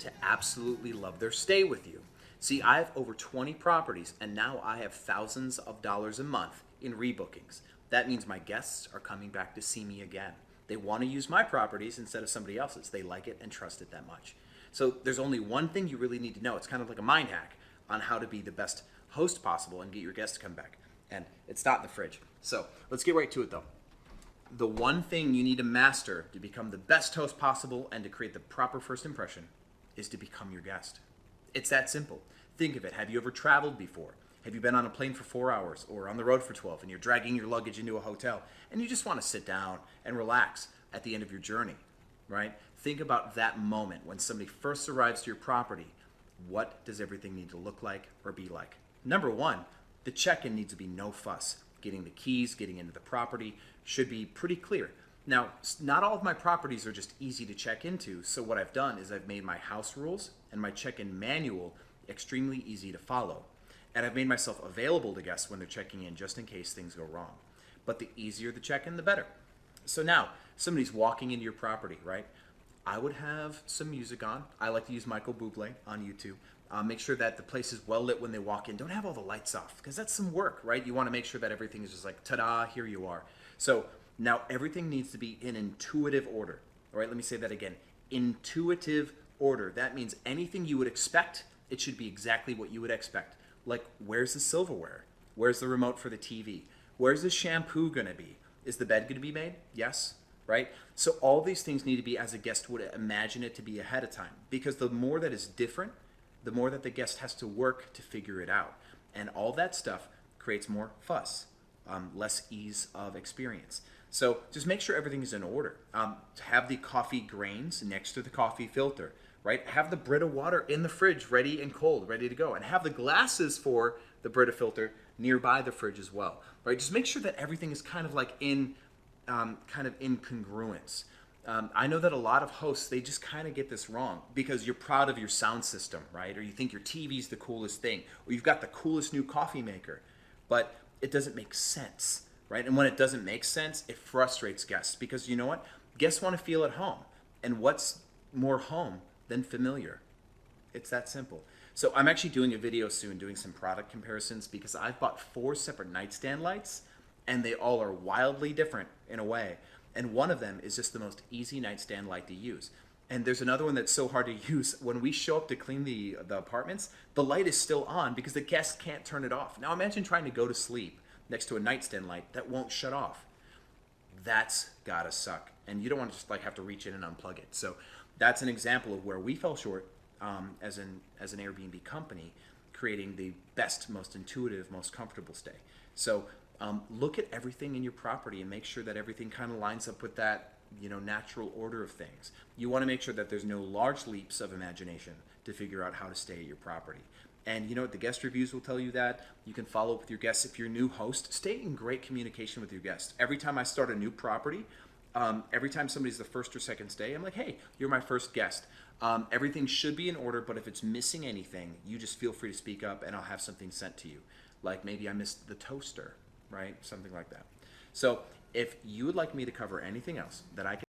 to absolutely love their stay with you. See, I have over 20 properties, and now I have thousands of dollars a month in rebookings. That means my guests are coming back to see me again. They want to use my properties instead of somebody else's. They like it and trust it that much. So there's only one thing you really need to know. It's kind of like a mind hack on how to be the best host possible and get your guests to come back. And it's not in the fridge. So let's get right to it though. The one thing you need to master to become the best host possible and to create the proper first impression is to become your guest. It's that simple. Think of it. Have you ever traveled before? Have you been on a plane for 4 hours or on the road for 12 and you're dragging your luggage into a hotel and you just want to sit down and relax at the end of your journey, right? Think about that moment when somebody first arrives to your property. What does everything need to look like or be like? Number one, the check-in needs to be no fuss. Getting the keys, getting into the property should be pretty clear. Now, not all of my properties are just easy to check into, so what I've done is I've made my house rules and my check-in manual extremely easy to follow. And I've made myself available to guests when they're checking in just in case things go wrong. But the easier the check-in, the better. So now, somebody's walking into your property, right? I would have some music on. I like to use Michael Bublé on YouTube. Make sure that the place is well lit when they walk in. Don't have all the lights off because that's some work, right? You want to make sure that everything is just like, ta-da, here you are. So now everything needs to be in intuitive order. All right, let me say that again. Intuitive order. That means anything you would expect, it should be exactly what you would expect. Like, where's the silverware? Where's the remote for the TV? Where's the shampoo going to be? Is the bed going to be made? Yes, right? So all these things need to be as a guest would imagine it to be ahead of time. Because the more that is different, the more that the guest has to work to figure it out. And all that stuff creates more fuss, less ease of experience. So just make sure everything is in order. Have the coffee grains next to the coffee filter, right? Have the Brita water in the fridge, ready and cold, ready to go. And have the glasses for the Brita filter nearby the fridge as well, right? Just make sure that everything is kind of like in congruence. I know that a lot of hosts, they just kind of get this wrong because you're proud of your sound system, right? Or you think your TV's the coolest thing, or you've got the coolest new coffee maker, but it doesn't make sense, right? And when it doesn't make sense, it frustrates guests because you know what? Guests want to feel at home. And what's more home than familiar? It's that simple. So I'm actually doing a video soon doing some product comparisons because I've bought 4 separate nightstand lights and they all are wildly different in a way. And one of them is just the most easy nightstand light to use. And there's another one that's so hard to use. When we show up to clean the apartments, the light is still on because the guests can't turn it off. Now imagine trying to go to sleep next to a nightstand light that won't shut off. That's gotta suck. And you don't want to just like have to reach in and unplug it. So that's an example of where we fell short as an Airbnb company, creating the best, most intuitive, most comfortable stay. So look at everything in your property and make sure that everything kind of lines up with that, natural order of things. You want to make sure that there's no large leaps of imagination to figure out how to stay at your property. And you know what? The guest reviews will tell you that. You can follow up with your guests. If you're a new host, stay in great communication with your guests. Every time I start a new property, every time somebody's the first or second stay, I'm like, hey, you're my first guest. Everything should be in order, but if it's missing anything, you just feel free to speak up and I'll have something sent to you. Like maybe I missed the toaster, right? Something like that. So if you would like me to cover anything else that I can